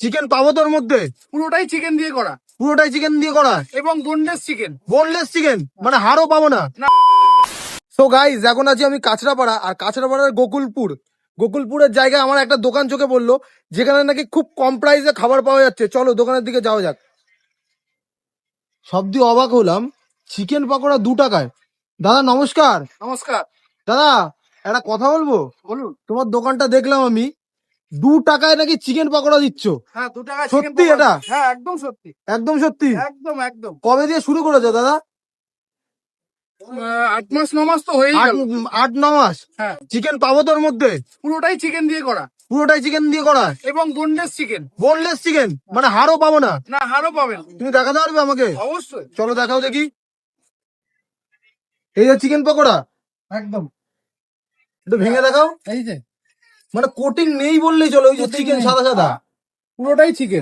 Chicken পাবো তোর মধ্যে? পুরোটাই চিকেন দিয়ে করা পুরোটাই চিকেন দিয়ে করা এবং বোনলেস চিকেন। বোনলেস চিকেন, মানে হাড়ও পাবো না? না। সো গাইজ, এখন আছি আমি কাঁচরাপাড়া, আর কাঁচরাপাড়ার গোকুলপুরের জায়গায় আমার একটা দোকান চোখে পড়লো, যেখানে নাকি খুব কম প্রাইসে খাবার পাওয়া যাচ্ছে। চলো দোকানের দিকে যাওয়া যাক। সব দিয়ে অবাক হলাম, চিকেন পকোড়া 2 টাকায়। দাদা নমস্কার। নমস্কার। দাদা একটা কথা বলবো? বলুন। তোমার দোকানটা দেখলাম আমি, 2 টাকায় নাকি চিকেন পকোড়া দিচ্ছ? হ্যাঁ, 2 টাকা চিকেন সত্যি এটা? হ্যাঁ, একদম সত্যি। একদম সত্যি? একদম একদম। কবে দিয়ে শুরু করেছো দাদা? 8 মাস 9 মাস তো হয়েই গেল। 8-9 মাস? হ্যাঁ, চিকেন পাবো তোর মধ্যে? পুরোটাই চিকেন দিয়ে করা পুরোটাই চিকেন দিয়ে করা এবং বোনলেস চিকেন। বোনলেস চিকেন, মানে হাড়ও পাবো না? না, হাড়ও পাবেন। তুমি দেখাতে পারবে আমাকে? অবশ্যই। চলো দেখাও দেখি। এই যে চিকেন পকোড়া, একদম। একটু ভেঙে দেখাও। এই যে মানে কোটিং নেই বললেই চলো, ওই যে Coating চিকেন নেই। সাদা সাদা। পুরোটাই চিকেন।